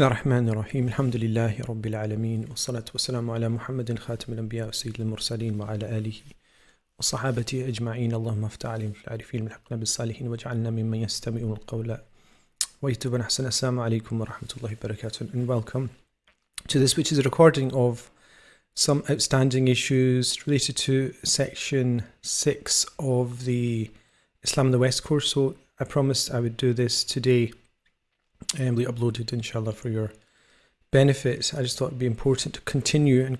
الرحمن الرحيم الحمد لله رب العالمين والصلاة والسلام على محمد خاتم الأنبياء وسيد المرسلين وعلى آله وصحابته أجمعين. اللهم افتح عليهم في العارفين والحقنا بالصالحين واجعلنا ممن يستمعون القول ويتوبون أحسن. Assalamu alaikum wa rahmatullahi wa barakatuh, and welcome to this, which is a recording of some outstanding issues related to section 6 of the Islam in the West course. So I promised I would do this today and we uploaded inshallah for your benefit. I just thought it'd be important to continue and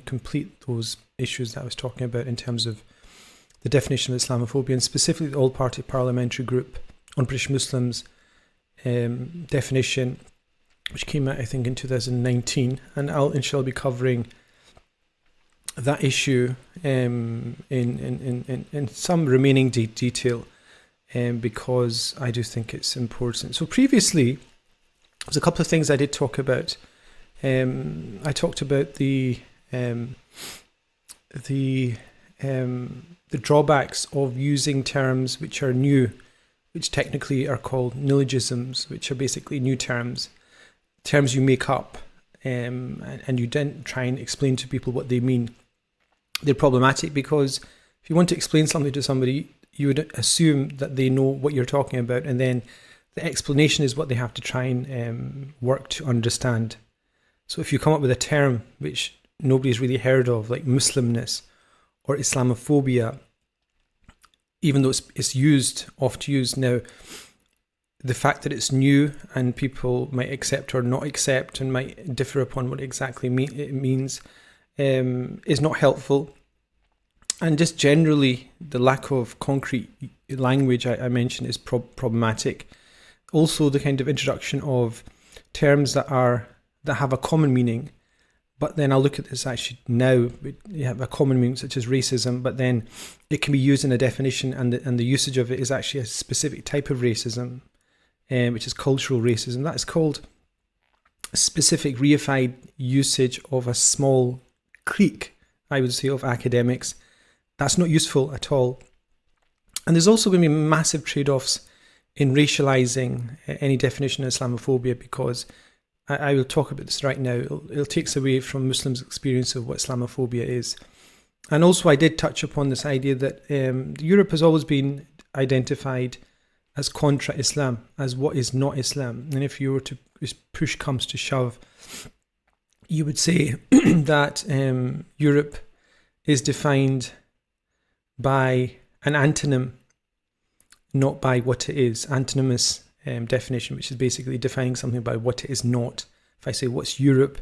complete those issues that I was talking about in terms of the definition of Islamophobia, and specifically the all-party parliamentary group on British Muslims definition, which came out I think in 2019, and I'll inshallah be covering that issue in some remaining detail. Because I do think it's important. So previously, there's a couple of things I did talk about. I talked about the drawbacks of using terms which are new, which technically are called neologisms, which are basically new terms you make up, and you don't try and explain to people what they mean. They're problematic because if you want to explain something to somebody, you would assume that they know what you're talking about, and then the explanation is what they have to try and work to understand. So if you come up with a term which nobody's really heard of, like Muslimness or Islamophobia, even though it's oft used now, the fact that it's new and people might accept or not accept and might differ upon what exactly it means is not helpful. And just generally, the lack of concrete language I mentioned is problematic. Also, the kind of introduction of terms that have a common meaning, but then I'll look at this actually now. You have a common meaning such as racism, but then it can be used in a definition, and the usage of it is actually a specific type of racism, which is cultural racism. That is called a specific reified usage of a small clique, I would say, of academics. That's not useful at all. And there's also going to be massive trade-offs in racializing any definition of Islamophobia, because I will talk about this right now. It'll take away from Muslims' experience of what Islamophobia is. And also I did touch upon this idea that Europe has always been identified as contra Islam, as what is not Islam. And if you were to, if push comes to shove, you would say that Europe is defined by an antonym, not by what it is. Antonymous definition, which is basically defining something by what it is not. If I say, what's Europe?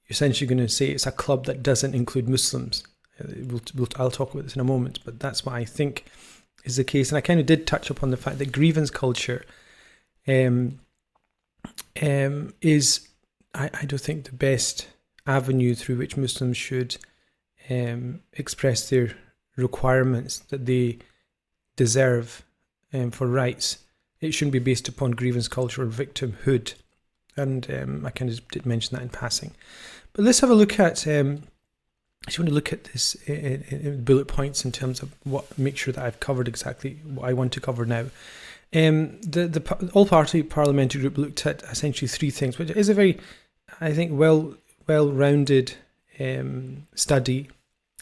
You're essentially going to say it's a club that doesn't include Muslims. I'll talk about this in a moment, but that's what I think is the case. And I kind of did touch upon the fact that grievance culture is, I don't think, the best avenue through which Muslims should express their requirements that they deserve for rights. It shouldn't be based upon grievance culture or victimhood, and I kind of did mention that in passing. But let's have a look at I just want to look at this in bullet points in terms of make sure that I've covered exactly what I want to cover now. The all-party parliamentary group looked at essentially three things, which is a very, I think, well-rounded study.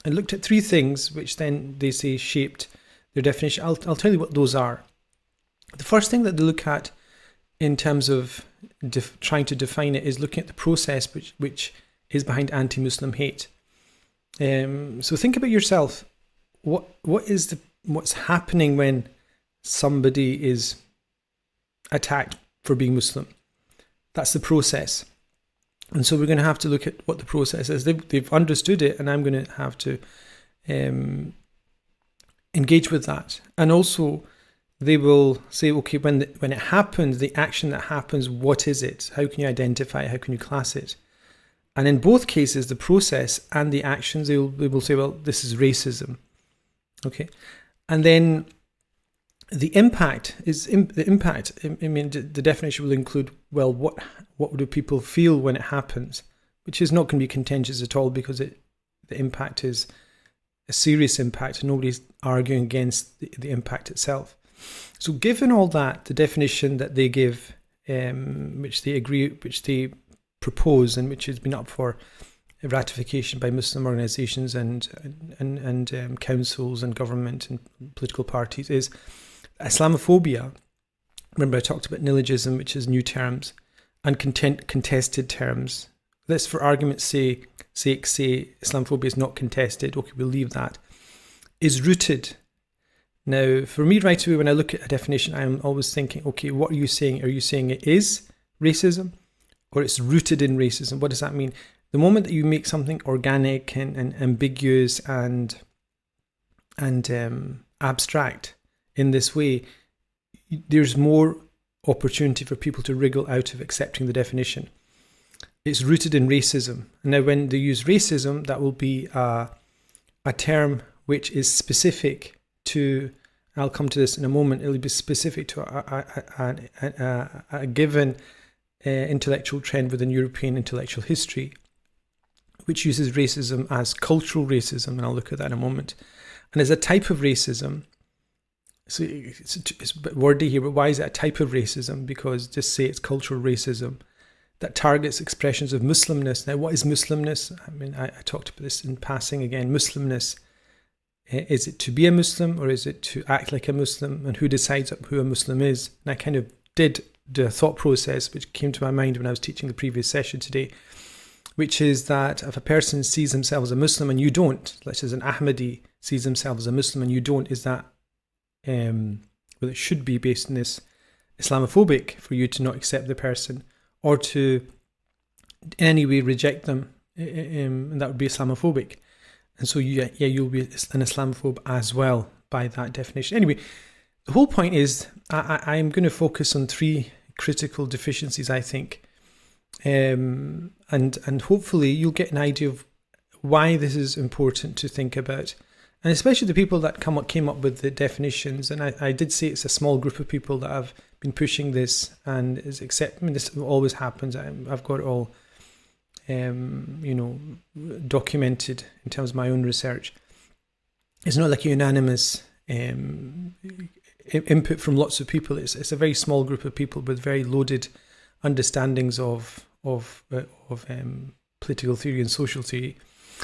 And looked at three things which then they say shaped their definition. I'll tell you what those are. The first thing that they look at in terms of trying to define it is looking at the process which is behind anti-Muslim hate. So think about yourself. What's happening when somebody is attacked for being Muslim? That's the process. And so we're going to have to look at what the process is. They've understood it, and I'm going to have to engage with that. And also, they will say, okay, when it happens, the action that happens, what is it? How can you identify it? How can you class it? And in both cases, the process and the actions, they will say, well, this is racism. Okay, and then the impact is the impact. I mean, the definition will include, well, what do people feel when it happens, which is not going to be contentious at all, because the impact is a serious impact. Nobody's arguing against the impact itself. So given all that, the definition that they give which they propose, and which has been up for ratification by Muslim organisations and councils and government and political parties, is Islamophobia. Remember, I talked about neologism, which is new terms, and contested terms. Let's, for argument's sake, say Islamophobia is not contested. Okay, we'll leave that. Is rooted. Now, for me, right away, when I look at a definition, I'm always thinking, okay, what are you saying? Are you saying it is racism, or it's rooted in racism? What does that mean? The moment that you make something organic and ambiguous and abstract in this way, there's more opportunity for people to wriggle out of accepting the definition. It's rooted in racism. Now, when they use racism, that will be a term which is specific to, I'll come to this in a moment, it'll be specific to a given intellectual trend within European intellectual history, which uses racism as cultural racism, and I'll look at that in a moment. And as a type of racism, so it's a bit wordy here, but why is it a type of racism? Because just say it's cultural racism that targets expressions of Muslimness. Now, what is Muslimness? I mean, I talked about this in passing again. Muslimness, is it to be a Muslim, or is it to act like a Muslim? And who decides who a Muslim is? And I kind of did the thought process which came to my mind when I was teaching the previous session today, which is that if a person sees himself as a Muslim and you don't, let's say an Ahmadi sees himself as a Muslim and you don't, is that, well, it should be based on this, Islamophobic for you to not accept the person or to in any way reject them, and that would be Islamophobic. And so you'll be an Islamophobe as well by that definition. Anyway, the whole point is I'm going to focus on three critical deficiencies, I think, and hopefully you'll get an idea of why this is important to think about, and especially the people that came up with the definitions. And I did say it's a small group of people that have been pushing this, and is accepting. This always happens. I've got it all documented in terms of my own research. It's not like a unanimous input from lots of people. It's a very small group of people with very loaded understandings of political theory and social theory.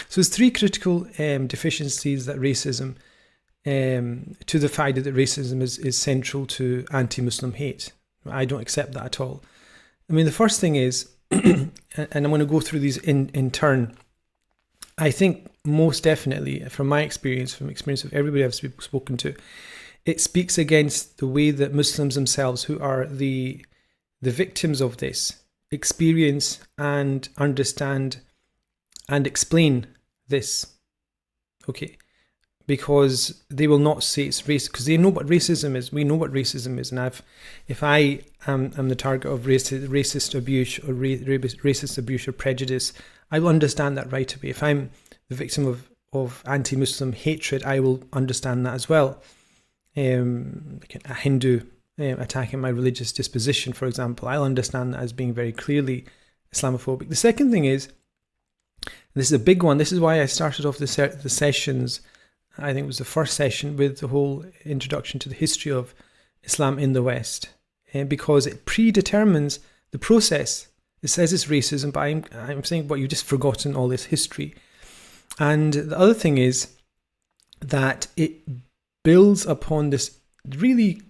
So there's three critical deficiencies that racism, to the fact that racism is central to anti-Muslim hate. I don't accept that at all. I mean, the first thing is, and I'm going to go through these in turn. I think most definitely, from my experience, from experience of everybody I've spoken to, it speaks against the way that Muslims themselves, who are the victims of this, experience and understand and explain this. Okay, because they will not say it's race, because they know what racism is. We know what racism is, and if I am the target of racist abuse or racist abuse or prejudice, I will understand that right away. If I'm the victim of anti-Muslim hatred, I will understand that as well. Like a Hindu attacking my religious disposition, for example, I'll understand that as being very clearly Islamophobic. The second thing is, this is a big one. This is why I started off the sessions. I think it was the first session with the whole introduction to the history of Islam in the West, because it predetermines the process. It says it's racism, but I'm saying, but you've just forgotten all this history. And the other thing is that it builds upon this really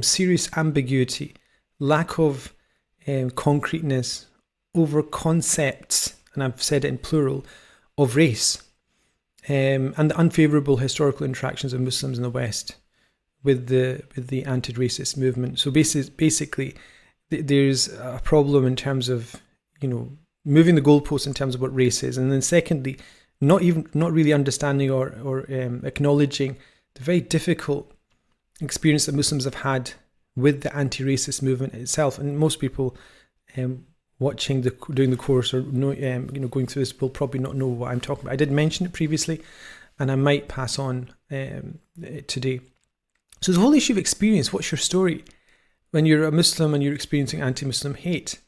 serious ambiguity, lack of concreteness over concepts, and I've said it in plural, of race, and the unfavourable historical interactions of Muslims in the West with the anti-racist movement. So basically, there's a problem in terms of moving the goalposts in terms of what race is, and then secondly, not really understanding or acknowledging the very difficult experience that Muslims have had with the anti-racist movement itself. And most people doing the course or going through this will probably not know what I'm talking about. I did mention it previously, and I might pass on today. So the whole issue of experience. What's your story when you're a Muslim and you're experiencing anti-Muslim hate?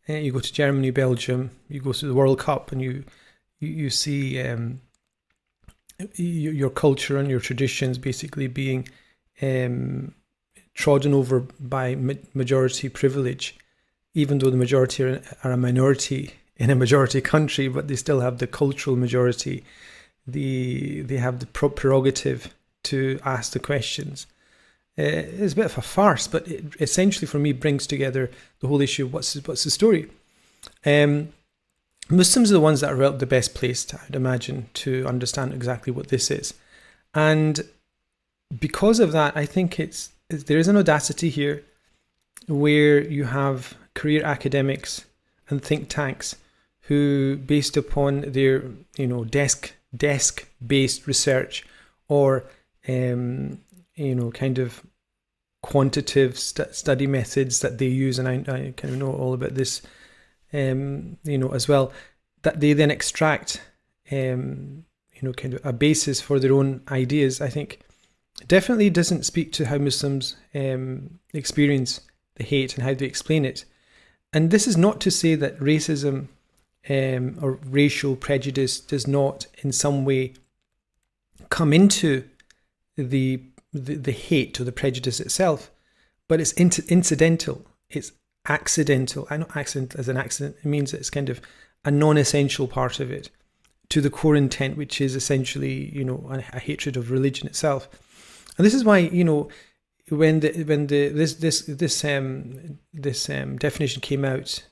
You go to Germany, Belgium, you go to the World Cup, and you see your culture and your traditions basically being trodden over by majority privilege. even though the majority are a minority in a majority country, but they still have the cultural majority. They have the prerogative to ask the questions. It's a bit of a farce, but it essentially for me brings together the whole issue of what's the story. Muslims are the ones that are the best placed, I would imagine, to understand exactly what this is. And because of that, I think there is an audacity here where you have career academics and think tanks who, based upon their desk-based research or kind of quantitative study methods that they use, and I kind of know all about this, as well, that they then extract, kind of a basis for their own ideas. I think definitely doesn't speak to how Muslims experience the hate and how they explain it. And this is not to say that racism or racial prejudice does not in some way come into the hate or the prejudice itself, but it's incidental, it's accidental. I know accident as an accident, it means it's kind of a non-essential part of it to the core intent, which is essentially, a hatred of religion itself. And this is why, when this definition came out,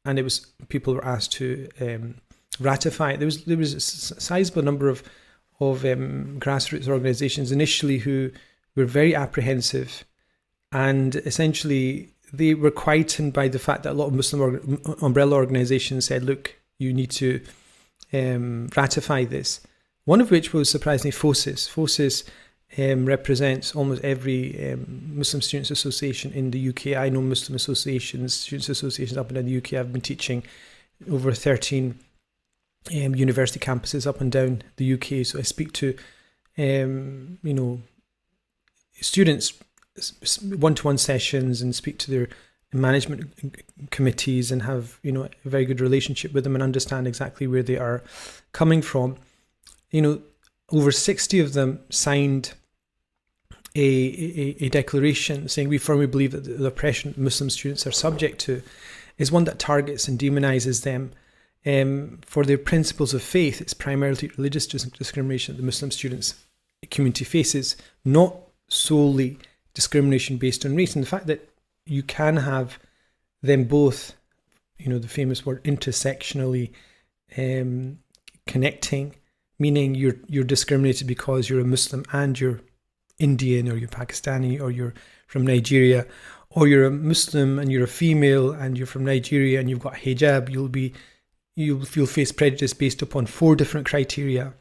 and people were asked to ratify it, there was a sizable number of grassroots organisations initially who were very apprehensive, and essentially they were quietened by the fact that a lot of Muslim umbrella organisations said, look, you need to ratify this. One of which was surprisingly FOSIS. FOSIS represents almost every Muslim Students Association in the UK. I know Muslim associations, students associations up and down the UK. I've been teaching over 13 university campuses up and down the UK. So I speak to, students one-to-one sessions and speak to their management committees and have, a very good relationship with them and understand exactly where they are coming from. Over 60 of them signed a declaration saying we firmly believe that the oppression Muslim students are subject to is one that targets and demonizes them for their principles of faith. It's primarily religious discrimination that the Muslim students community faces, not solely discrimination based on race. And the fact that you can have them both, the famous word intersectionally connecting, meaning you're discriminated because you're a Muslim and you're Indian, or you're Pakistani, or you're from Nigeria, or you're a Muslim and you're a female and you're from Nigeria and you've got hijab, you'll face prejudice based upon 4 different criteria,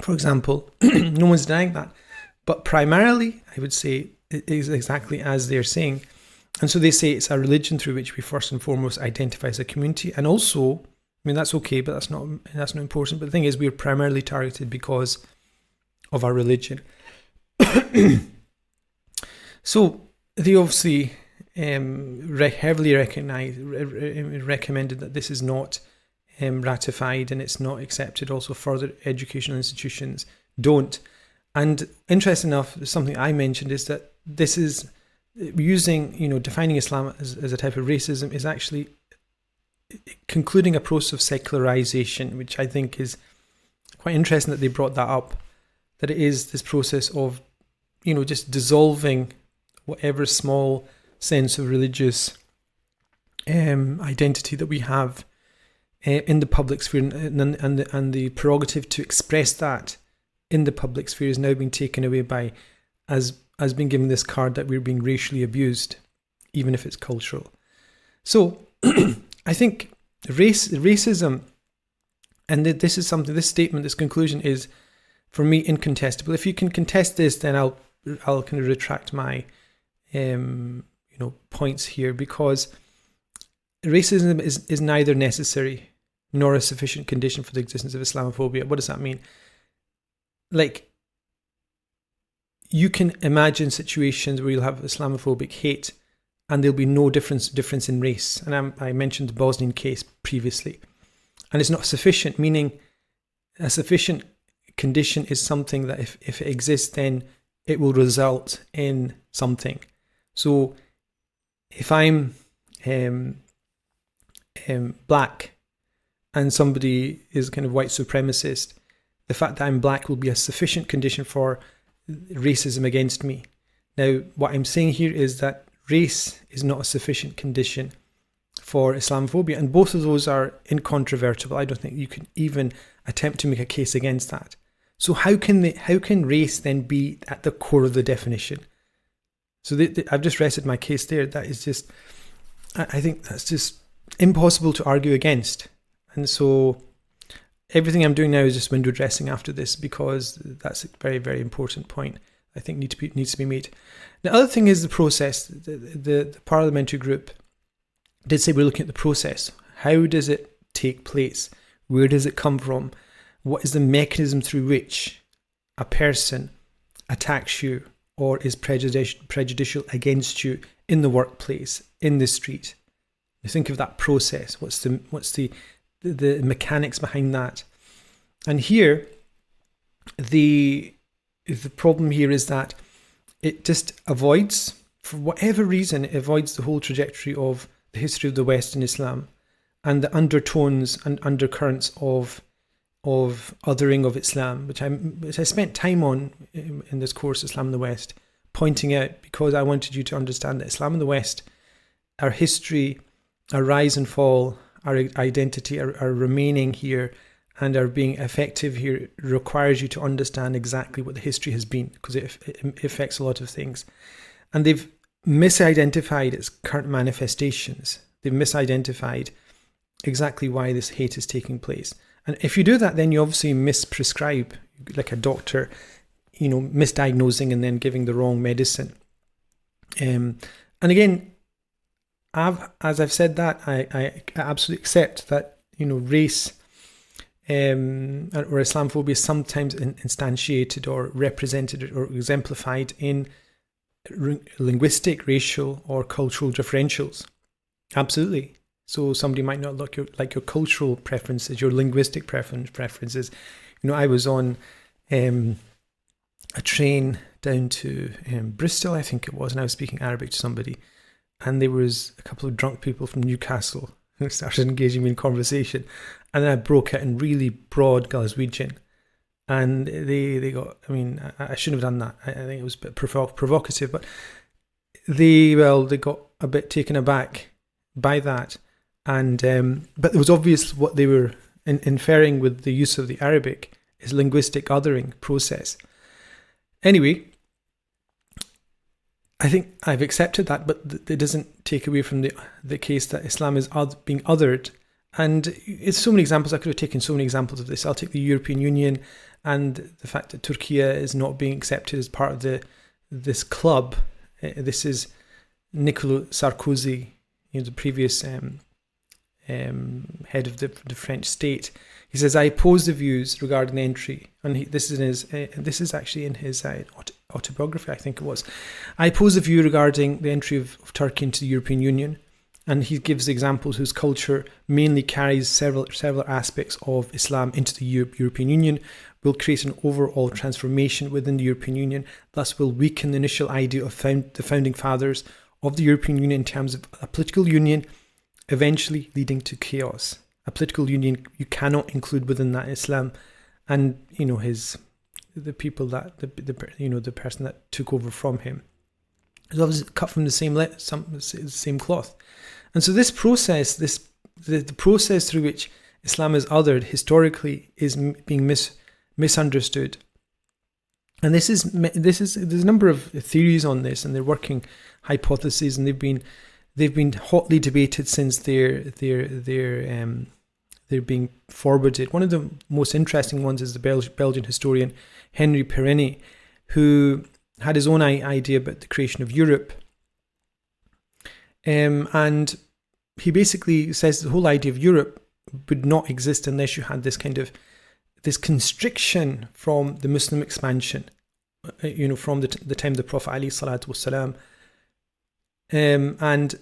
for example. No one's denying that, but primarily I would say it is exactly as they're saying. And so they say it's a religion through which we first and foremost identify as a community. And also, that's okay, but that's not important. But the thing is, we're primarily targeted because of our religion. So they obviously heavily recommended that this is not ratified and it's not accepted. Also, further educational institutions don't. And interesting enough, something I mentioned is that this is using, defining Islam as a type of racism is actually concluding a process of secularization, which I think is quite interesting that they brought that up, that it is this process of, just dissolving whatever small sense of religious identity that we have in the public sphere, and the prerogative to express that in the public sphere is now being taken away by, as being given this card that we're being racially abused, even if it's cultural. So I think racism, and this is something, this statement, this conclusion is, for me, incontestable. If you can contest this, then I'll kind of retract my points here, because racism is neither necessary nor a sufficient condition for the existence of Islamophobia. What does that mean? Like, you can imagine situations where you'll have Islamophobic hate and there'll be no difference in race. And I mentioned the Bosnian case previously. And it's not sufficient, meaning a sufficient condition is something that if it exists, then it will result in something. So if I'm black and somebody is kind of white supremacist, the fact that I'm black will be a sufficient condition for racism against me. Now, what I'm saying here is that race is not a sufficient condition for Islamophobia, and both of those are incontrovertible. I don't think you can even attempt to make a case against that. So how can race then be at the core of the definition? So I've just rested my case there. That is just, I think that's just impossible to argue against. And so everything I'm doing now is just window dressing after this, because that's a very, very important point I think needs to be made. The other thing is the process. The parliamentary group did say we're looking at the process. How does it take place? Where does it come from? What is the mechanism through which a person attacks you or is prejudicial against you in the workplace, in the street? You think of that process. What's the mechanics behind that? And here, the problem here is that it just avoids, for whatever reason, it avoids the whole trajectory of the history of the West in Islam and the undertones and undercurrents of othering of Islam, which I spent time on in this course, Islam in the West, pointing out, because I wanted you to understand that Islam in the West, our history, our rise and fall, our identity, our remaining here, and our being effective here requires you to understand exactly what the history has been, because it affects a lot of things. And they've misidentified its current manifestations. They've misidentified exactly why this hate is taking place. And if you do that, then you obviously misprescribe, like a doctor, misdiagnosing and then giving the wrong medicine. And again, as I've said that, I absolutely accept that, race or Islamophobia is sometimes instantiated or represented or exemplified in linguistic, racial, or cultural differentials. Absolutely. So somebody might not like your cultural preferences, your linguistic preferences. I was on a train down to Bristol, I think it was, and I was speaking Arabic to somebody, and there was a couple of drunk people from Newcastle who started engaging me in conversation, and then I broke out in really broad Glaswegian, and they got, I shouldn't have done that. I think it was a bit provocative, but they got a bit taken aback by that. And but it was obvious what they were inferring with the use of the Arabic is linguistic othering process. Anyway, I think I've accepted that, but it doesn't take away from the case that Islam is being othered. And it's so many examples. I could have taken so many examples of this. I'll take the European Union and the fact that Turkey is not being accepted as part of this club. This is Nicolas Sarkozy, the previous head of the French state. He says, "I oppose the views regarding the entry," and this is actually in his autobiography, I think it was. "I oppose the view regarding the entry of Turkey into the European Union," and he gives examples whose culture mainly carries several aspects of Islam into the European Union, will create an overall transformation within the European Union, thus will weaken the initial idea of the founding fathers of the European Union in terms of a political union, eventually leading to chaos. A political union you cannot include within that Islam, and the people that the person that took over from him is obviously cut from the same cloth. And so this process, the process through which Islam is othered historically is being misunderstood. And there's a number of theories on this, and they're working hypotheses, and they've been hotly debated since they're being forwarded. One of the most interesting ones is the Belgian historian Henry Perrenne, who had his own idea about the creation of Europe. And he basically says the whole idea of Europe would not exist unless you had this constriction from the Muslim expansion, from the time of the Prophet alayhi salatu wasalam. And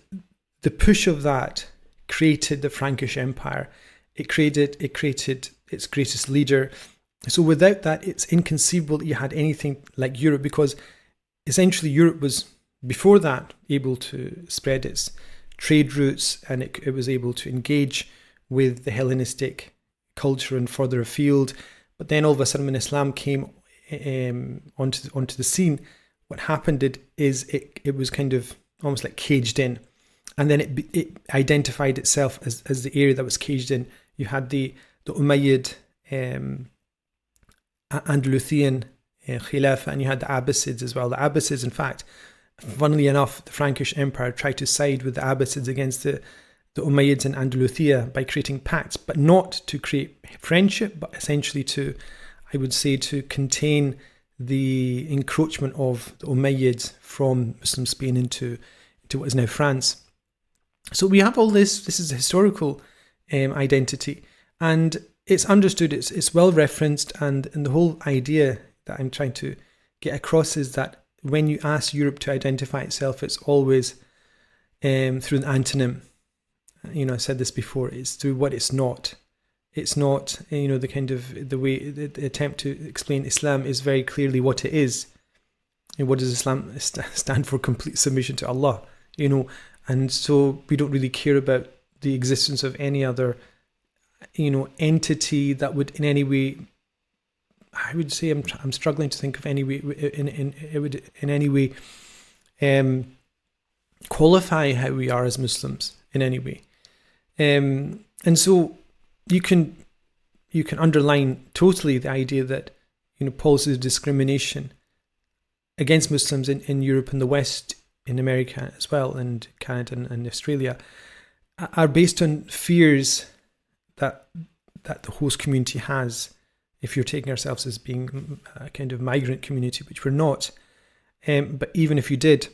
the push of that created the Frankish Empire. It created its greatest leader. So without that, it's inconceivable that you had anything like Europe, because essentially Europe was, before that, able to spread its trade routes, and it was able to engage with the Hellenistic culture and further afield. But then all of a sudden, when Islam came onto the scene, what happened is it was kind of almost like caged in, and then it identified itself as the area that was caged in. You had the Umayyad Andalusian Khilafah, and you had the Abbasids as well. The Abbasids, in fact, funnily enough, the Frankish Empire tried to side with the Abbasids against the Umayyads in Andalusia by creating pacts, but not to create friendship, but essentially to, I would say, to contain the encroachment of the Umayyads from Muslim Spain into what is now France. So we have all this. This is a historical identity, and it's understood. It's well referenced, and the whole idea that I'm trying to get across is that when you ask Europe to identify itself, it's always through an antonym. I said this before. It's through what it's not. It's not, the kind of the way the attempt to explain Islam is very clearly what it is. And what does Islam stand for? Complete submission to Allah. And so we don't really care about the existence of any other, entity that would in any way. I would say I'm struggling to think of any way it would in any way qualify how we are as Muslims in any way, and so you can underline totally the idea that policies of discrimination against Muslims in Europe and the West, in America as well, and Canada and Australia, are based on fears that the host community has. If you're taking ourselves as being a kind of migrant community, which we're not, but even if you did,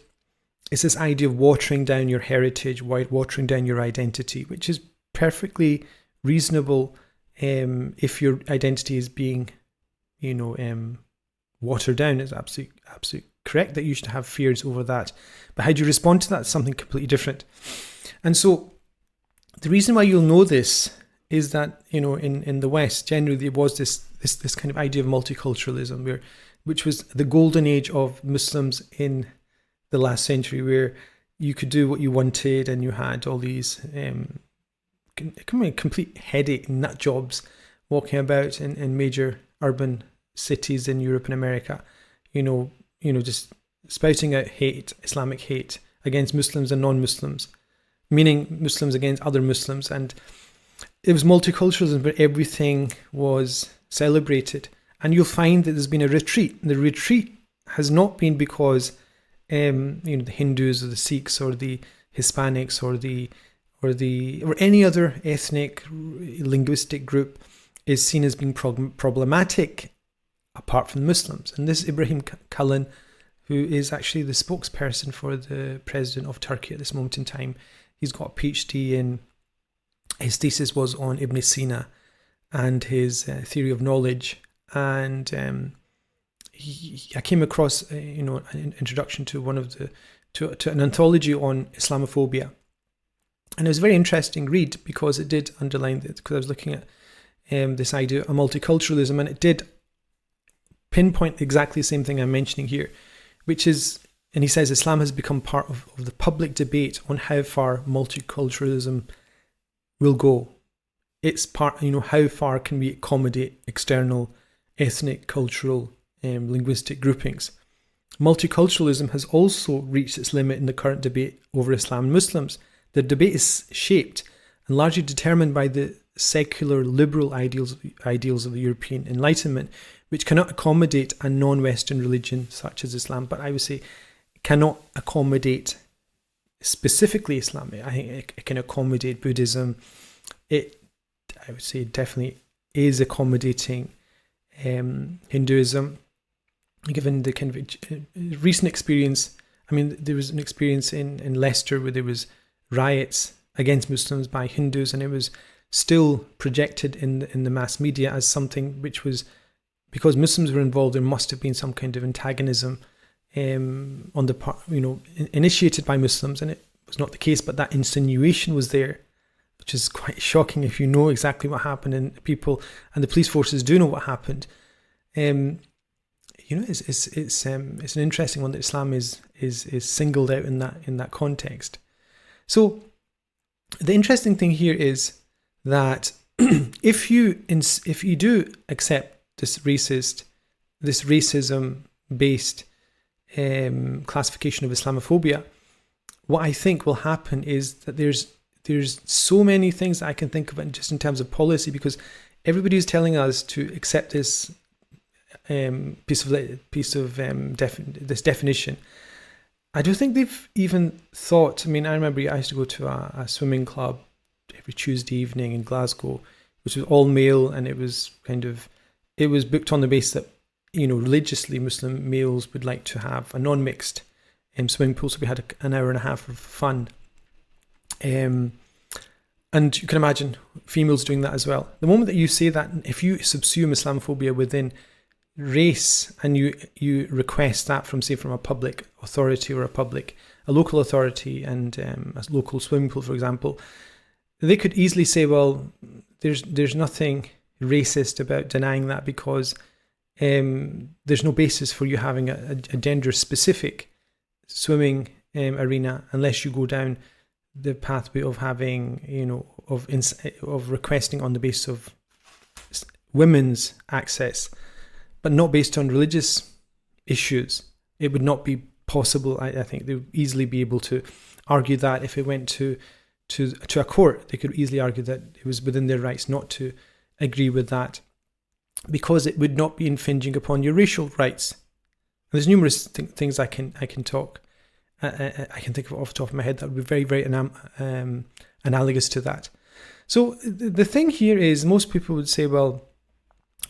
it's this idea of watering down your heritage, watering down your identity, which is perfectly reasonable if your identity is being, watered down. It's absolutely correct that you should have fears over that. But how do you respond to that is something completely different. And so the reason why you'll know this is that, in the West, generally there was this kind of idea of multiculturalism, which was the golden age of Muslims in the last century, where you could do what you wanted and you had all these complete headache nut jobs walking about in major urban cities in Europe and America, just spouting out hate, Islamic hate against Muslims and non-Muslims, meaning Muslims against other Muslims. And it was multiculturalism, but everything was celebrated. And you'll find that there's been a retreat. The retreat has not been because the Hindus or the Sikhs or the Hispanics or any other ethnic linguistic group is seen as being problematic apart from Muslims. And this Ibrahim Kalin, who is actually the spokesperson for the president of Turkey at this moment in time, he's got a PhD in, his thesis was on Ibn Sina and his theory of knowledge. And I came across, an introduction to to an anthology on Islamophobia. And it was a very interesting read because it did underline that, because I was looking at this idea of multiculturalism, and it did pinpoint exactly the same thing I'm mentioning here, which is, and he says, Islam has become part of the public debate on how far multiculturalism will go. It's part, how far can we accommodate external ethnic, cultural, linguistic groupings. Multiculturalism has also reached its limit in the current debate over Islam and Muslims. The debate is shaped and largely determined by the secular liberal ideals of the European Enlightenment, which cannot accommodate a non-Western religion such as Islam. But I would say cannot accommodate specifically Islam. I think it can accommodate Buddhism. I would say definitely is accommodating Hinduism, given the kind of recent experience. I mean, there was an experience in Leicester where there was riots against Muslims by Hindus, and it was still projected in the mass media as something which was, because Muslims were involved, there must have been some kind of antagonism on the part, initiated by Muslims, and it was not the case, but that insinuation was there, which is quite shocking if you know exactly what happened, and people and the police forces do know what happened. It's an interesting one that Islam is singled out in that context. So the interesting thing here is that if you do accept this racism-based classification of Islamophobia, what I think will happen is that there's so many things that I can think of just in terms of policy, because everybody is telling us to accept this this definition. I don't think they've even thought. I mean, I remember I used to go to a swimming club every Tuesday evening in Glasgow, which was all male, and it was booked on the basis that, religiously Muslim males would like to have a non-mixed swimming pool, so we had an hour and a half of fun. And you can imagine females doing that as well. The moment that you say that, if you subsume Islamophobia within race and you request that from a public authority or a local authority and a local swimming pool, for example, they could easily say, well, there's nothing racist about denying that, because there's no basis for you having a gender-specific swimming arena unless you go down the pathway of having, of requesting on the basis of women's access, but not based on religious issues. It would not be possible. I think they would easily be able to argue that if it went to a court, they could easily argue that it was within their rights not to agree with that, because it would not be infringing upon your racial rights. And there's numerous things I can talk. I can think of off the top of my head that would be very, very analogous to that. So the thing here is, most people would say, well,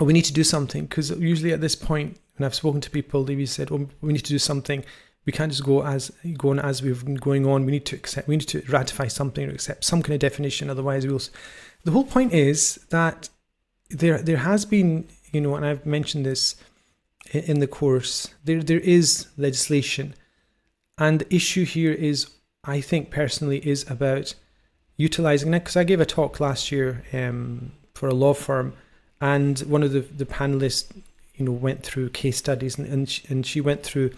we need to do something, because usually at this point, when I've spoken to people, they've said, we need to do something. We can't just go on as we've been going on. We need to ratify something or accept some kind of definition. Otherwise, the whole point is that there has been, and I've mentioned this in the course, there is legislation. And the issue here is, I think personally, is about utilising that. Because I gave a talk last year for a law firm, and one of the panelists, went through case studies, and she went through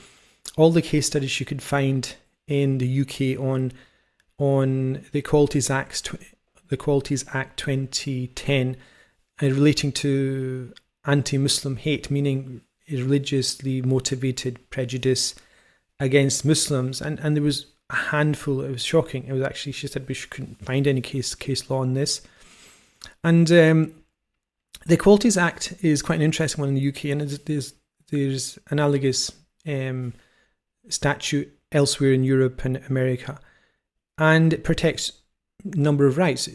all the case studies she could find in the UK on the Equalities Act 2010, relating to anti-Muslim hate, meaning religiously motivated prejudice against Muslims, and there was a handful. It was shocking. It was actually, she said, she couldn't find any case law on this. And the Equalities Act is quite an interesting one in the UK, and there's analogous statute elsewhere in Europe and America, and it protects a number of rights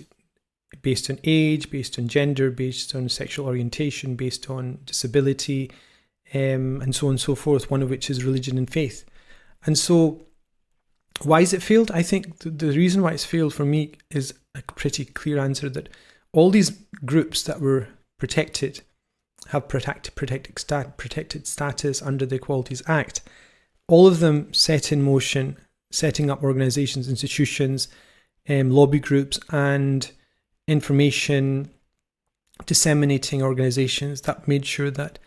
based on age, based on gender, based on sexual orientation, based on disability, and so on and so forth, one of which is religion and faith. And so why has it failed? I think the reason why it's failed for me is a pretty clear answer, that all these groups that were protected have protected status under the Equalities Act. All of them set in motion, setting up organisations, institutions, lobby groups, and information disseminating organisations that made sure that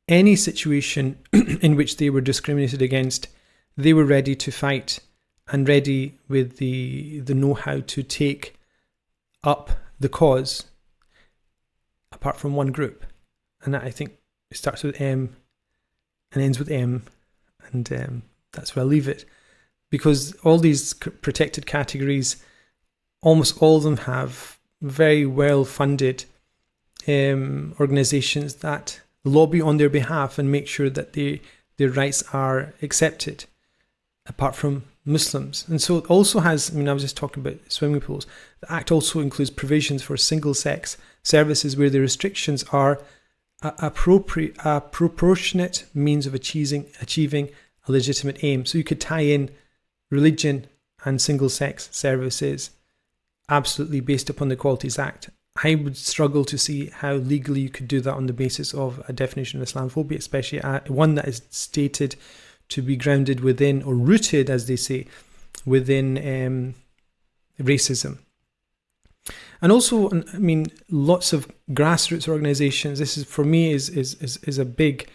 any situation in which they were discriminated against, they were ready to fight and ready with the know-how to take up the cause, apart from one group. And that, I think, it starts with M and ends with M, and that's where I'll leave it. Because all these protected categories, almost all of them have very well-funded organisations that lobby on their behalf and make sure that their rights are accepted, apart from Muslims. And so it also has, I was just talking about swimming pools. The Act also includes provisions for single-sex services where the restrictions are a proportionate means of achieving a legitimate aim. So you could tie in religion and single-sex services absolutely based upon the Equalities Act. I would struggle to see how legally you could do that on the basis of a definition of Islamophobia, especially one that is stated to be grounded within, or rooted, as they say, within racism. And also, lots of grassroots organisations. This is, for me, is a big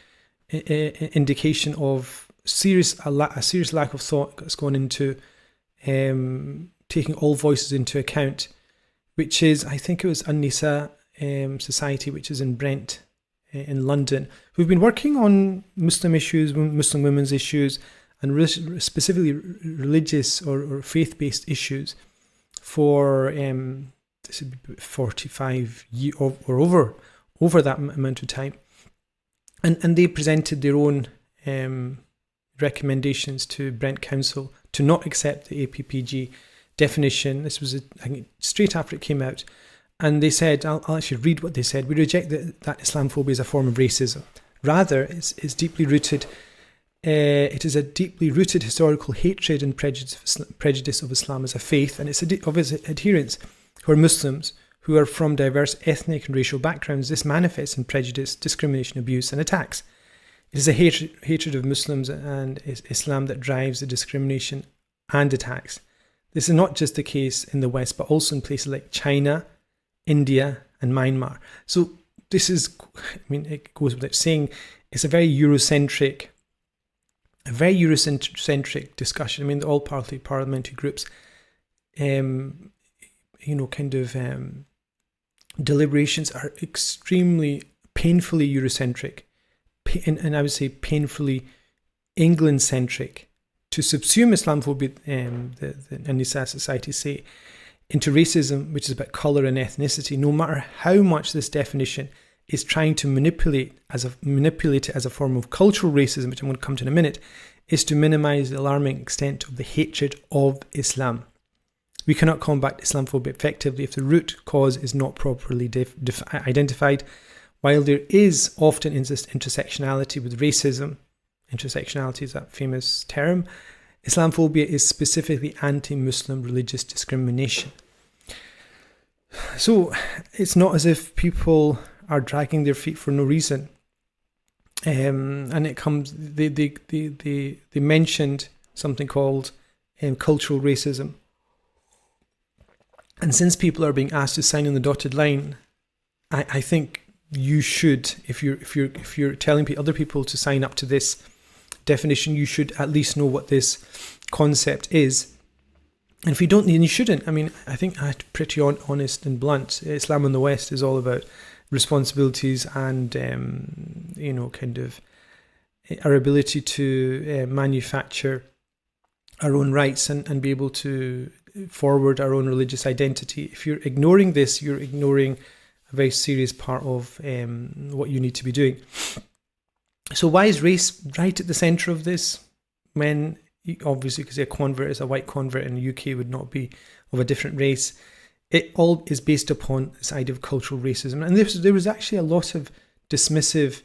indication of a serious lack of thought that's gone into taking all voices into account, which is, I think it was An-Nisa Society, which is in Brent in London, who've been working on Muslim issues, Muslim women's issues, and specifically religious or faith-based issues for this would be 45 years or over that amount of time. And they presented their own recommendations to Brent Council to not accept the APPG definition. This was, I think, straight after it came out. And they said, I'll actually read what they said. We reject that Islamophobia is a form of racism. Rather, it's deeply rooted. It is a deeply rooted historical hatred and prejudice of Islam as a faith, and of its adherents who are Muslims, who are from diverse ethnic and racial backgrounds. This manifests in prejudice, discrimination, abuse, and attacks. It is a hatred of Muslims and Islam that drives the discrimination and attacks. This is not just the case in the West, but also in places like China, India, and Myanmar. So this is, I mean, it goes without saying, it's a very Eurocentric discussion. I mean, all parliamentary groups, deliberations are extremely painfully Eurocentric, and I would say painfully England-centric. To subsume Islamophobia, the An-Nisa Society say, into racism, which is about colour and ethnicity, no matter how much this definition is trying to manipulate it as a form of cultural racism, which I'm going to come to in a minute, is to minimise the alarming extent of the hatred of Islam. We cannot combat Islamophobia effectively if the root cause is not properly identified. While there is often intersectionality with racism, intersectionality is that famous term, Islamophobia is specifically anti-Muslim religious discrimination. So it's not as if people are dragging their feet for no reason. And it comes, they mentioned something called cultural racism. And since people are being asked to sign on the dotted line, I think you should, if you're telling other people to sign up to this definition, you should at least know what this concept is. And if you don't, then you shouldn't. I mean, I think I'm pretty honest and blunt. Islam in the West is all about responsibilities and, our ability to manufacture our own rights and be able to forward our own religious identity. If you're ignoring this, you're ignoring a very serious part of what you need to be doing. So why is race right at the centre of this? When, obviously, because a convert is a white convert in the UK would not be of a different race. It all is based upon this idea of cultural racism. And there was actually a lot of dismissive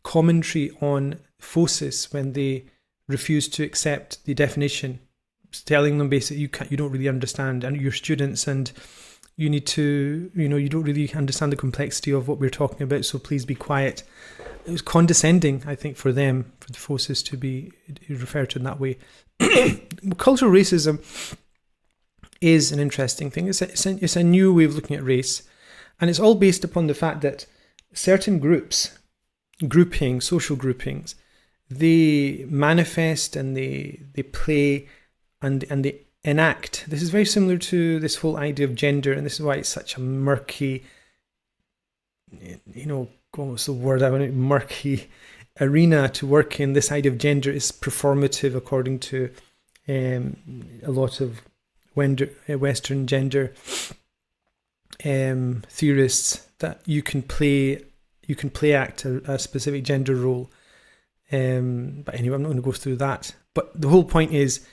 commentary on FOSIS when they refused to accept the definition, telling them basically you don't really understand, and your students, and you need to, you don't really understand the complexity of what we're talking about, so please be quiet. It was condescending, I think, for them, for the FOSIS to be referred to in that way. Cultural racism is an interesting thing. It's a new way of looking at race, and it's all based upon the fact that certain social groupings, they manifest and they play and they enact. This is very similar to this whole idea of gender, and this is why it's such a murky, what's the word I want? Murky arena to work in. This idea of gender is performative, according to a lot of Western gender theorists, that you can play act a specific gender role. But anyway, I'm not going to go through that. But the whole point is,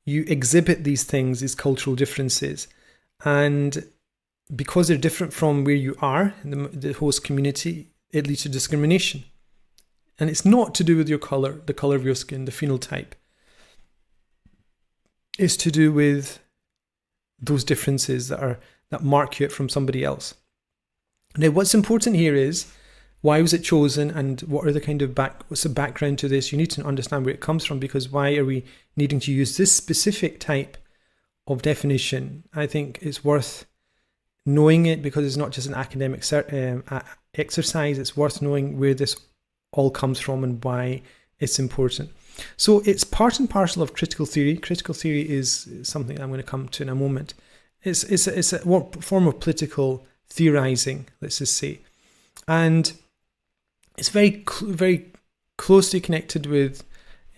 you exhibit these things, these cultural differences, and because they're different from where you are in the host community, it leads to discrimination. And it's not to do with your colour, the colour of your skin, the phenotype. It's to do with those differences that mark you out from somebody else. Now, what's important here is, why was it chosen, and what are the what's the background to this? You need to understand where it comes from, because why are we needing to use this specific type of definition? I think it's worth knowing it, because it's not just an academic exercise. It's worth knowing where this all comes from and why it's important. So it's part and parcel of critical theory. Critical theory is something I'm going to come to in a moment. It's a form of political theorizing, let's just say. And it's very closely connected with,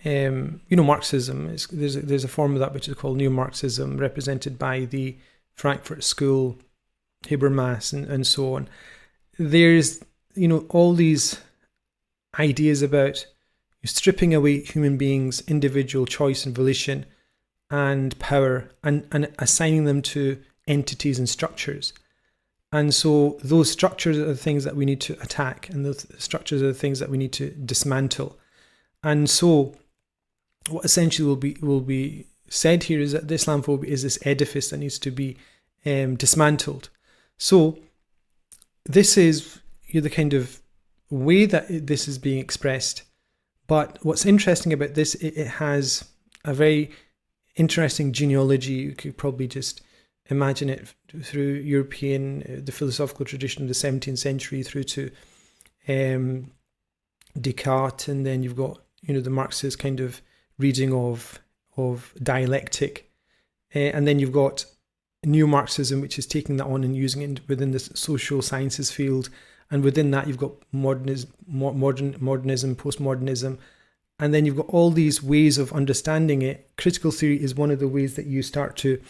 Marxism. There's a form of that which is called neo-Marxism, represented by the Frankfurt School, Habermas, and so on. There's, all these ideas about stripping away human beings' individual choice and volition and power and assigning them to entities and structures. And so those structures are the things that we need to attack, and those structures are the things that we need to dismantle. And so what essentially will be said here is that the Islamophobia is this edifice that needs to be dismantled. So this is the kind of way that this is being expressed. But what's interesting about this, it has a very interesting genealogy. You could probably just imagine it through the philosophical tradition of the 17th century through to Descartes, and then you've got the Marxist kind of reading of dialectic, and then you've got neo-Marxism, which is taking that on and using it within the social sciences field, and within that you've got modernism, postmodernism, and then you've got all these ways of understanding it. Critical theory is one of the ways that you start to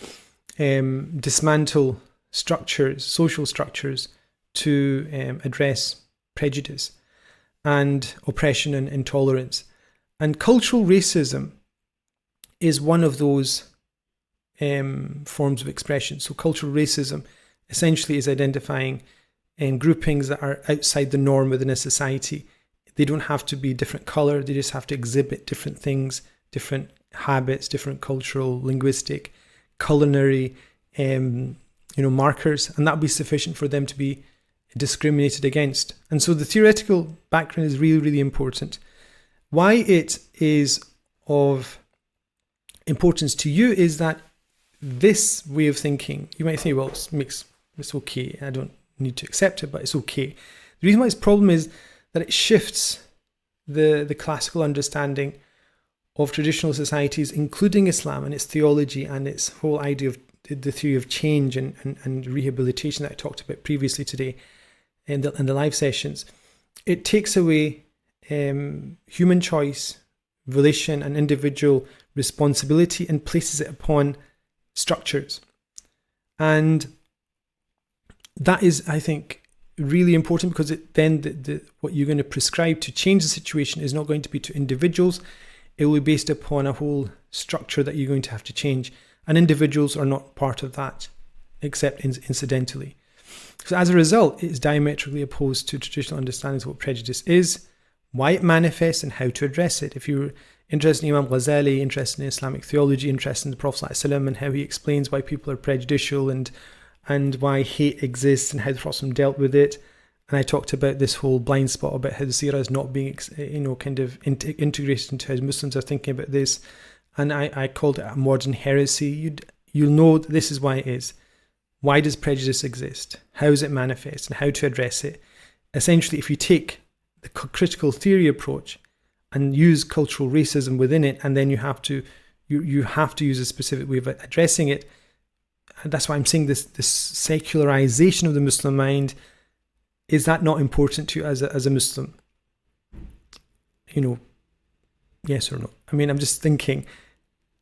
dismantle structures, social structures, to address prejudice and oppression and intolerance. And cultural racism is one of those forms of expression. So cultural racism essentially is identifying groupings that are outside the norm within a society. They don't have to be different color, they just have to exhibit different things, different habits, different cultural, linguistic, culinary markers, and that would be sufficient for them to be discriminated against. And so the theoretical background is really, really important. Why it is of importance to you is that this way of thinking, you might think, well, it's okay, I don't need to accept it, but it's okay. The reason why it's a problem is that it shifts the classical understanding of traditional societies, including Islam and its theology and its whole idea of the theory of change and rehabilitation that I talked about previously today in the live sessions. It takes away human choice, volition, and individual responsibility and places it upon structures. And that is, I think, really important, because then what you're going to prescribe to change the situation is not going to be to individuals. It will be based upon a whole structure that you're going to have to change. And individuals are not part of that, except incidentally. So as a result, it is diametrically opposed to traditional understandings of what prejudice is, why it manifests, and how to address it. If you're interested in Imam Ghazali, interested in Islamic theology, interested in the Prophet ﷺ and how he explains why people are prejudicial and why hate exists and how the Prophet dealt with it. And I talked about this whole blind spot about how the seerah is not being, kind of integrated into how Muslims are thinking about this. And I called it a modern heresy. You'll know that this is why it is. Why does prejudice exist? How does it manifest? And how to address it? Essentially, if you take the critical theory approach and use cultural racism within it, and then you have to use a specific way of addressing it. And that's why I'm saying this secularization of the Muslim mind, is that not important to you as a Muslim? Yes or no? I mean, I'm just thinking,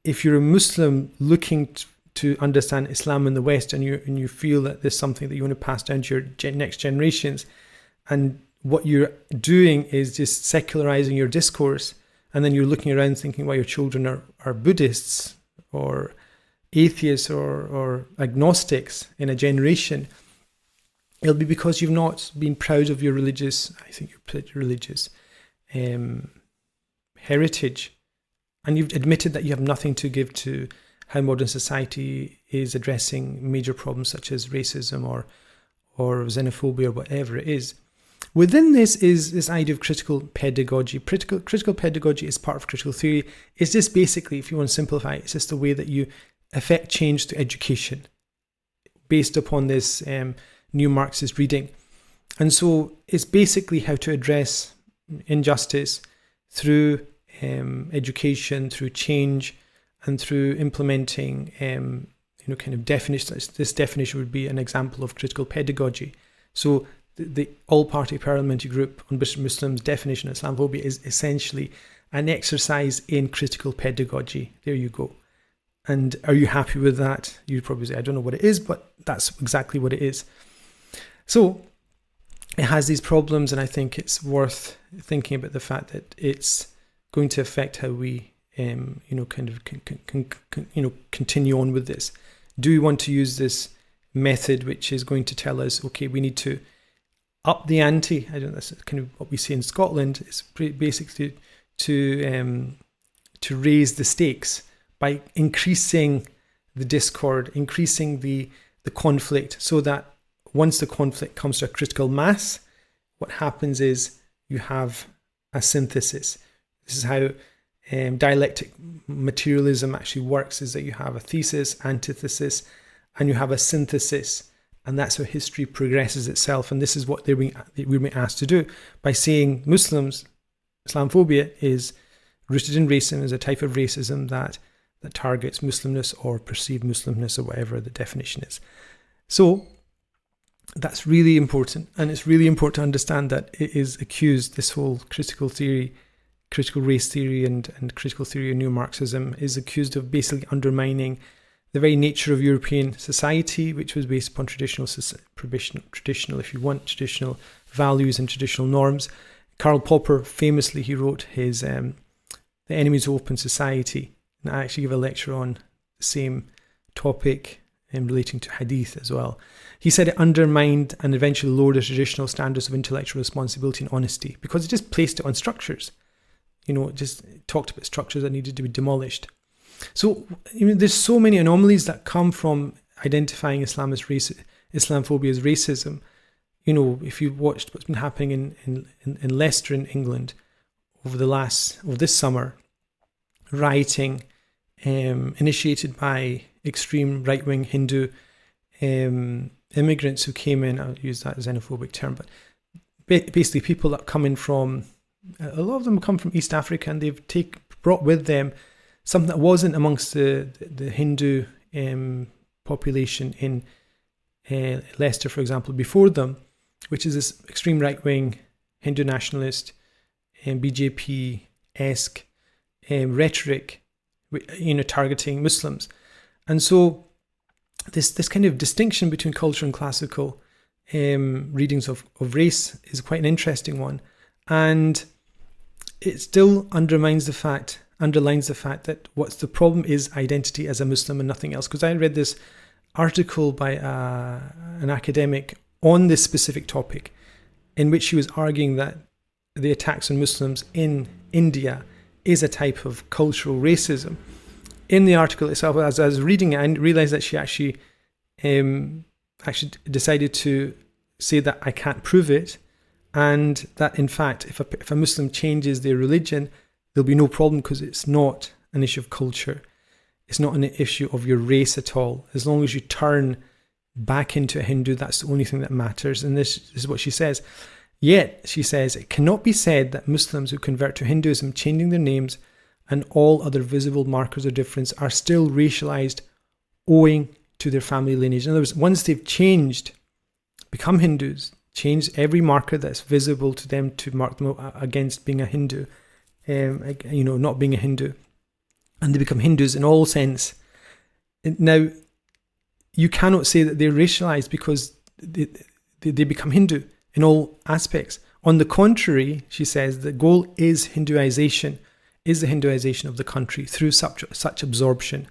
if you're a Muslim looking to understand Islam in the West, and you feel that there's something that you want to pass down to your next generations, and what you're doing is just secularizing your discourse, and then you're looking around thinking, well, your children are Buddhists or atheists or agnostics in a generation, it'll be because you've not been proud of your religious heritage, and you've admitted that you have nothing to give to how modern society is addressing major problems such as racism or xenophobia or whatever it is. Within this is this idea of critical pedagogy. Critical pedagogy is part of critical theory. It's just basically, if you want to simplify it, it's just the way that you affect change to education based upon this new Marxist reading. And so it's basically how to address injustice through education, through change, and through implementing, kind of definitions. This definition would be an example of critical pedagogy. So the all-party parliamentary group on Muslims' definition of Islamophobia is essentially an exercise in critical pedagogy. There you go. And are you happy with that? You'd probably say, I don't know what it is, but that's exactly what it is. So it has these problems, and I think it's worth thinking about the fact that it's going to affect how we, continue on with this. Do we want to use this method, which is going to tell us, okay, we need to up the ante? I don't know. That's kind of what we see in Scotland. It's basically to raise the stakes by increasing the discord, increasing the conflict, so that once the conflict comes to a critical mass, what happens is you have a synthesis. This is how dialectic materialism actually works, is that you have a thesis, antithesis, and you have a synthesis. And that's how history progresses itself. And this is what we're being asked to do by saying Muslims, Islamophobia is rooted in racism, is a type of racism that targets Muslimness or perceived Muslimness, or whatever the definition is. So that's really important. And it's really important to understand that it is accused, this whole critical race theory and critical theory of neo-Marxism is accused of basically undermining the very nature of European society, which was based upon traditional, if you want, traditional values and traditional norms. Karl Popper, famously, he wrote his The Enemies of Open Society. And I actually give a lecture on the same topic relating to hadith as well. He said it undermined and eventually lowered the traditional standards of intellectual responsibility and honesty, because it just placed it on structures. It just talked about structures that needed to be demolished. So, there's so many anomalies that come from identifying Islamophobia as racism. If you've watched what's been happening in Leicester in England over this summer, rioting initiated by extreme right-wing Hindu immigrants who came in. I'll use that as a xenophobic term, but basically people that come in from, a lot of them come from East Africa, and they've brought with them something that wasn't amongst the Hindu population in Leicester, for example, before them, which is this extreme right-wing Hindu nationalist BJP-esque rhetoric, targeting Muslims. And so this kind of distinction between culture and classical readings of race is quite an interesting one. And it still underlines the fact that what's the problem is identity as a Muslim and nothing else. Because I read this article by an academic on this specific topic, in which she was arguing that the attacks on Muslims in India is a type of cultural racism. In the article itself, as I was reading it, I realized that she actually decided to say that I can't prove it, and that in fact, if a Muslim changes their religion, there'll be no problem, because it's not an issue of culture. It's not an issue of your race at all. As long as you turn back into a Hindu, that's the only thing that matters. And this is what she says. Yet, she says, it cannot be said that Muslims who convert to Hinduism, changing their names and all other visible markers of difference, are still racialized owing to their family lineage. In other words, once they've changed, become Hindus, change every marker that's visible to them to mark them against being a Hindu, not being a Hindu, and they become Hindus in all sense. Now, you cannot say that they're racialized because they become Hindu in all aspects. On the contrary, she says, the goal is the Hinduization of the country through such absorption.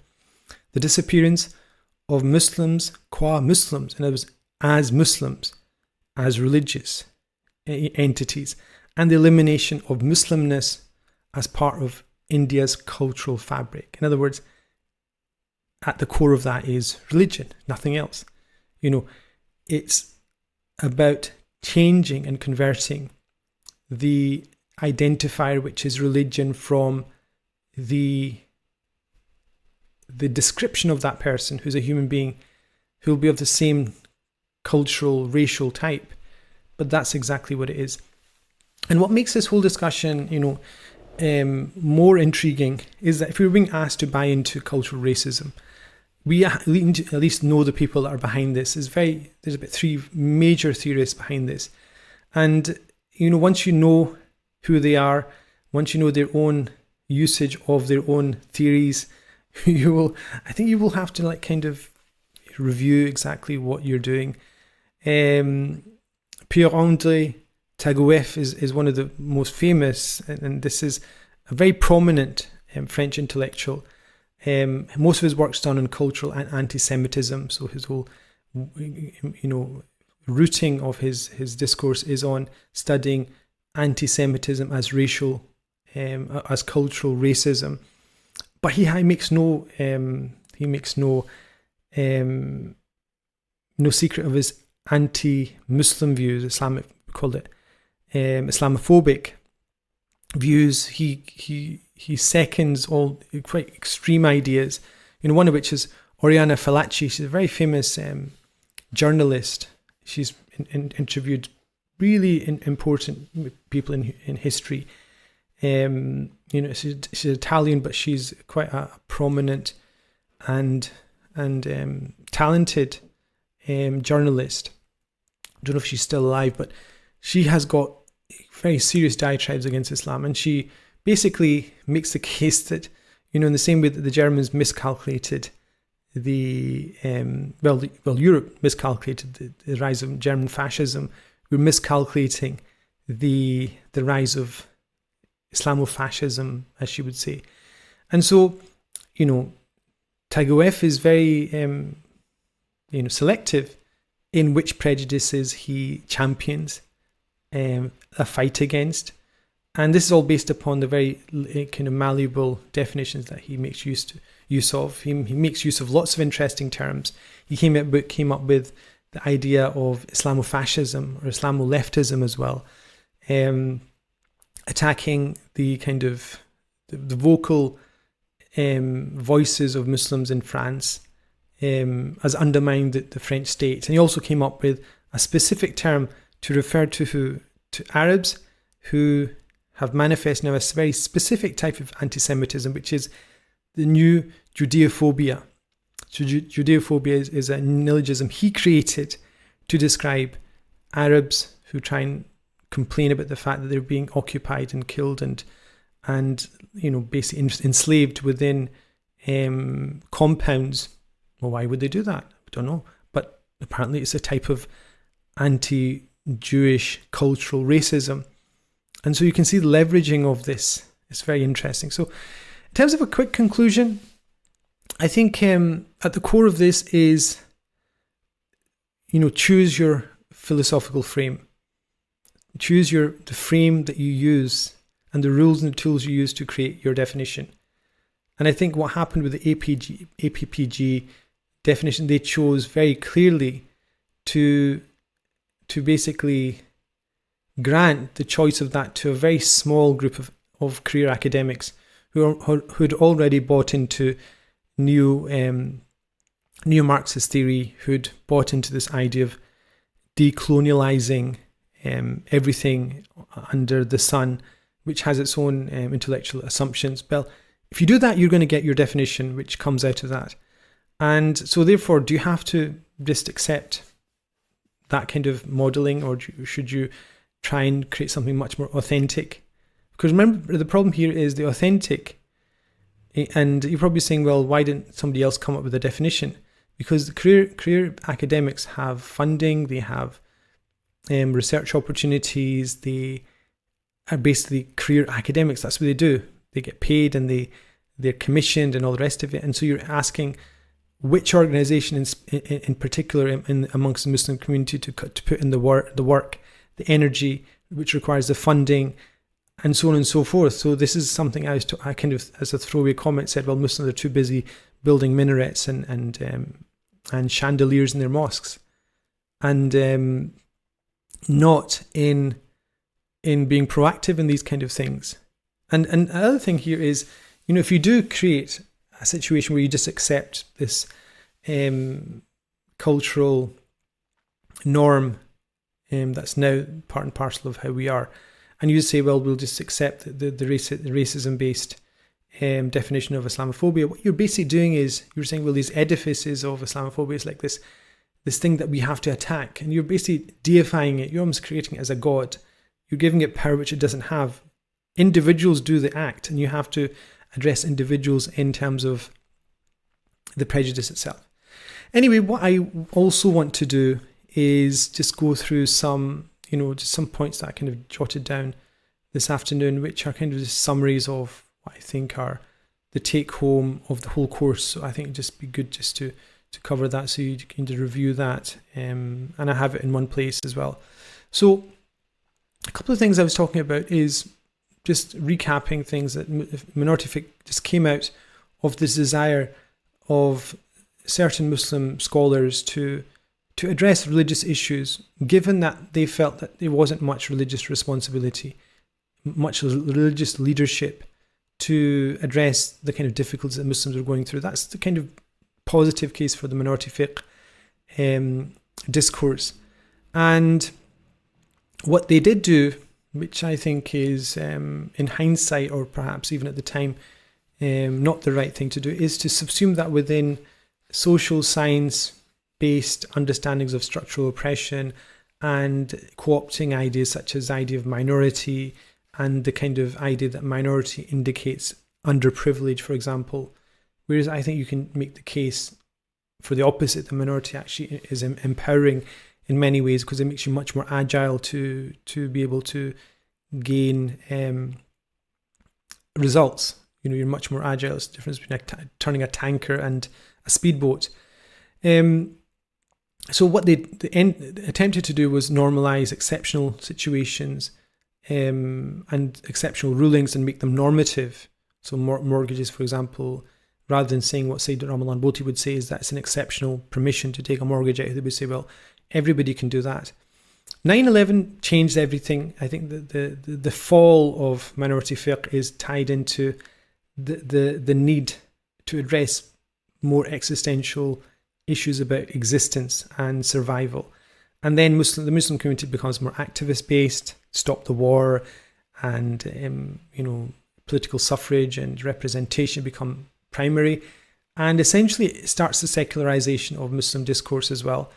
The disappearance of Muslims qua Muslims, in other words, as Muslims, as religious entities, and the elimination of Muslimness as part of India's cultural fabric. In other words, at the core of that is religion, nothing else. It's about changing and converting the identifier, which is religion, from the description of that person who's a human being who will be of the same cultural, racial type. But that's exactly what it is. And what makes this whole discussion, more intriguing is that if we were being asked to buy into cultural racism, we at least know the people that are behind this. There's about 3 major theorists behind this. And, once you know who they are, once you know their own usage of their own theories, I think you will have to kind of review exactly what you're doing. Pierre-André Taguieff is one of the most famous, and this is a very prominent French intellectual. Most of his work's done on cultural and anti-Semitism, so his whole, rooting of his discourse is on studying anti-Semitism as racial, as cultural racism. But he makes no secret of his anti-Muslim views, Islamic, we call it Islamophobic views. He seconds all quite extreme ideas. One of which is Oriana Fallaci. She's a very famous journalist. She's interviewed really important people in history. She's Italian, but she's quite a prominent and talented journalist. I don't know if she's still alive, but she has got very serious diatribes against Islam, and she basically makes the case that, in the same way that the Germans miscalculated Europe miscalculated the rise of German fascism, we're miscalculating the rise of Islamofascism, as she would say. And so, Taguieff is very, selective in which prejudices he champions a fight against. And this is all based upon the very kind of malleable definitions that he makes use of. He makes use of lots of interesting terms. He came up with the idea of Islamofascism or Islamoleftism as well, attacking the kind of the vocal voices of Muslims in France as undermining the French state. And he also came up with a specific term to refer to Arabs who have manifested now a very specific type of anti-Semitism, which is the new Judeophobia. So Judeophobia is a neologism he created to describe Arabs who try and complain about the fact that they're being occupied and killed and basically enslaved within compounds. Well, why would they do that? I don't know. But apparently it's a type of anti-Jewish cultural racism. And so you can see the leveraging of this. It's very interesting. So in terms of a quick conclusion, I think at the core of this is, choose your philosophical frame. Choose the frame that you use and the rules and the tools you use to create your definition. And I think what happened with the APPG definition, they chose very clearly to basically grant the choice of that to a very small group of career academics who'd already bought into neo-Marxist theory, who'd bought into this idea of decolonializing everything under the sun, which has its own intellectual assumptions. Well, if you do that, you're going to get your definition, which comes out of that. And so therefore, do you have to just accept that kind of modeling, or should you try and create something much more authentic? Because remember, the problem here is the authentic. And you're probably saying, well, why didn't somebody else come up with a definition? Because the career academics have funding, they have research opportunities, they are basically career academics. That's what they do. They get paid and they're commissioned and all the rest of it. And so you're asking which organization in particular amongst the Muslim community to put in the work, the energy, which requires the funding, and so on and so forth. So this is something I kind of, as a throwaway comment, said, well, Muslims are too busy building minarets and chandeliers in their mosques, and not in being proactive in these kind of things. And another thing here is, if you do create a situation where you just accept this cultural norm that's now part and parcel of how we are, And you say, well, we'll just accept the racism-based definition of Islamophobia. What you're basically doing is you're saying, well, these edifices of Islamophobia is like this thing that we have to attack, and you're basically deifying it. You're almost creating it as a god. You're giving it power which it doesn't have. Individuals do the act, and you have to address individuals in terms of the prejudice itself. Anyway, what I also want to do is just go through some, just some points that I kind of jotted down this afternoon, which are kind of just summaries of what I think are the take home of the whole course. So I think it'd just be good just to cover that, so you can review that, and I have it in one place as well. So a couple of things I was talking about is just recapping things that Minority Fiqh just came out of this desire of certain Muslim scholars to address religious issues, given that they felt that there wasn't much religious responsibility, much religious leadership to address the kind of difficulties that Muslims were going through. That's the kind of positive case for the Minority Fiqh discourse. And what they did do, which I think is, in hindsight, or perhaps even at the time, not the right thing to do, is to subsume that within social science-based understandings of structural oppression and co-opting ideas such as the idea of minority and the kind of idea that minority indicates underprivilege, for example. Whereas I think you can make the case for the opposite. The minority actually is empowering in many ways, because it makes you much more agile to be able to gain results. You're much more agile. It's the difference between turning a tanker and a speedboat. So what they attempted to do was normalize exceptional situations and exceptional rulings and make them normative. So mortgages, for example, rather than saying what Sayyid Ramadan Bhoti would say is that's an exceptional permission to take a mortgage out, they would say, well, everybody can do that. 9/11 changed everything. I think that the fall of Minority Fiqh is tied into the need to address more existential issues about existence and survival. And then the Muslim community becomes more activist-based, stop the war, and political suffrage and representation become primary. And essentially it starts the secularization of Muslim discourse as well.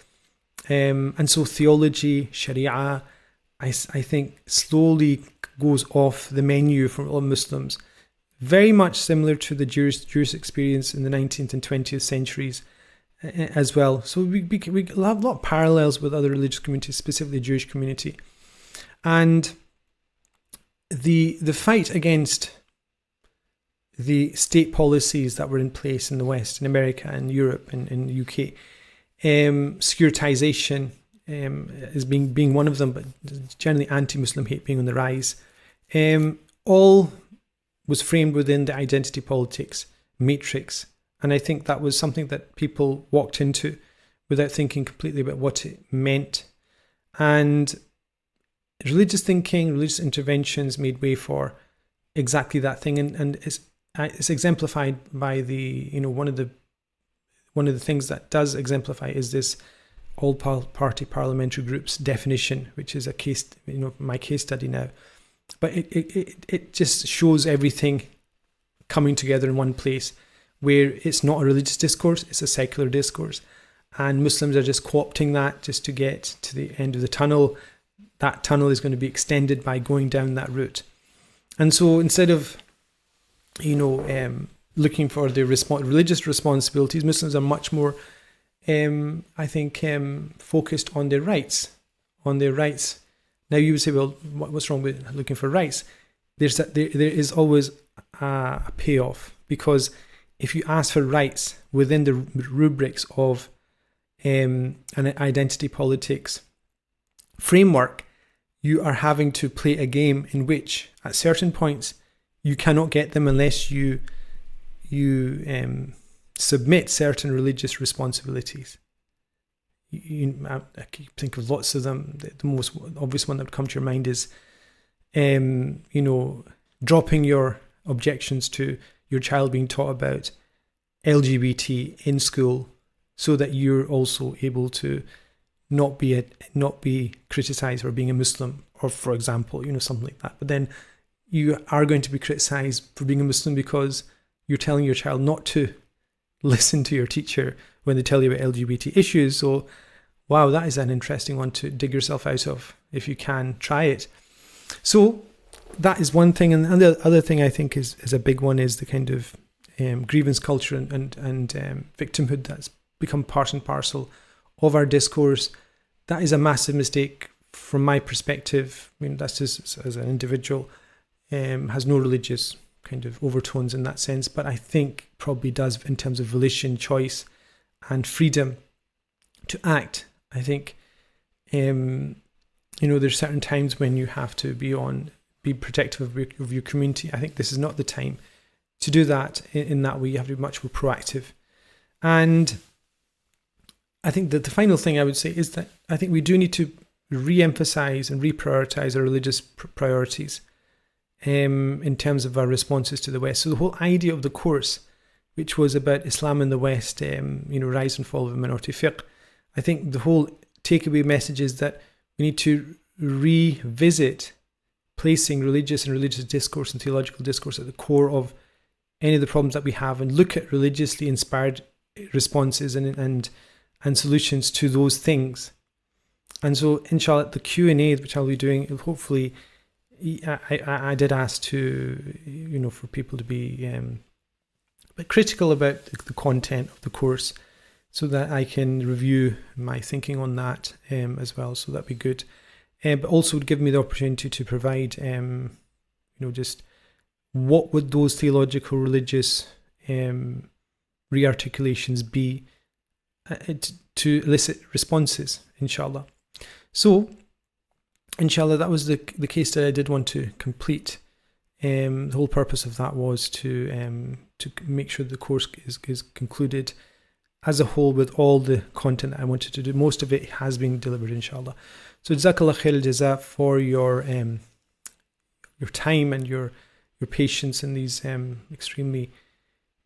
And so theology, Sharia, I think slowly goes off the menu for all Muslims. Very much similar to the Jewish experience in the 19th and 20th centuries as well. So we have a lot of parallels with other religious communities, specifically the Jewish community. And the fight against the state policies that were in place in the West, in America and Europe and in the UK, securitization as being one of them, but generally anti-Muslim hate being on the rise, all was framed within the identity politics matrix. And I think that was something that people walked into without thinking completely about what it meant. And religious thinking, religious interventions made way for exactly that thing. And it's exemplified by one of the things that does exemplify is this all-party parliamentary groups definition, which is a case, my case study now. But it just shows everything coming together in one place, where it's not a religious discourse, it's a secular discourse. And Muslims are just co-opting that just to get to the end of the tunnel. That tunnel is going to be extended by going down that route. And so instead of, looking for the religious responsibilities, Muslims are much more, focused on their rights. Now you would say, well, what's wrong with looking for rights? There is always a payoff, because if you ask for rights within the rubrics of an identity politics framework, you are having to play a game in which at certain points you cannot get them unless you submit certain religious responsibilities. I think of lots of them. The most obvious one that would come to your mind is, dropping your objections to your child being taught about LGBT in school, so that you're also able to not be criticized for being a Muslim or for example, something like that. But then you are going to be criticized for being a Muslim because you're telling your child not to listen to your teacher when they tell you about LGBT issues. So, wow, that is an interesting one to dig yourself out of. If you can, try it. So that is one thing. And the other thing I think is a big one is the kind of grievance culture and victimhood that's become part and parcel of our discourse. That is a massive mistake from my perspective. I mean, that's just as an individual, has no religious kind of overtones in that sense, but I think probably does in terms of volition, choice, and freedom to act. I think, there's certain times when you have to be protective of your community. I think this is not the time to do that in that way. You have to be much more proactive. And I think that the final thing I would say is that I think we do need to re-emphasize and reprioritize our religious priorities in terms of our responses to the West. So the whole idea of the course, which was about Islam in the West, rise and fall of a minority fiqh, I think the whole takeaway message is that we need to revisit placing religious and religious discourse and theological discourse at the core of any of the problems that we have, and look at religiously inspired responses and solutions to those things. And so, inshallah, the Q&A, which I'll be doing, hopefully, I did ask to, for people to be but critical about the content of the course, so that I can review my thinking on that as well. So that'd be good. But also would give me the opportunity to provide, just what would those theological, religious rearticulations be to elicit responses, inshallah. So, inshallah, that was the case that I did want to complete. The whole purpose of that was to make sure the course is concluded as a whole with all the content that I wanted to do. Most of it has been delivered, inshallah. So, Jazakallah khair al-jaza for your time and your patience in these extremely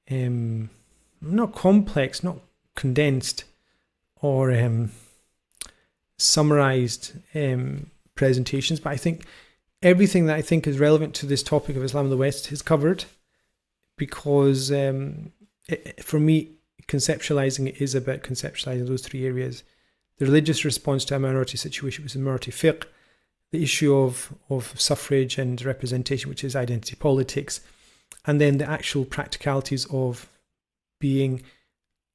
not complex, not condensed or summarized presentations, but I think everything that I think is relevant to this topic of Islam in the West is covered, because for me, conceptualizing it is about conceptualizing those three areas: the religious response to a minority situation, which is minority fiqh; the issue of suffrage and representation, which is identity politics; and then the actual practicalities of being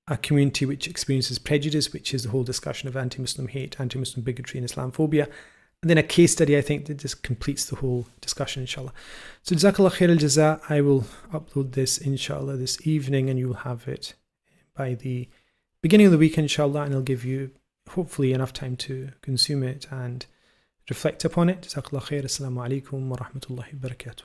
a community which experiences prejudice, which is the whole discussion of anti-Muslim hate, anti-Muslim bigotry, and Islamophobia. And then a case study, I think, that just completes the whole discussion, inshallah. So, Jazakallah khair al-jaza. I will upload this, inshallah, this evening, and you will have it by the beginning of the week, inshallah, and I'll give you, hopefully, enough time to consume it and reflect upon it. Jazakallah khair. Assalamu alaikum wa rahmatullahi wa barakatuh.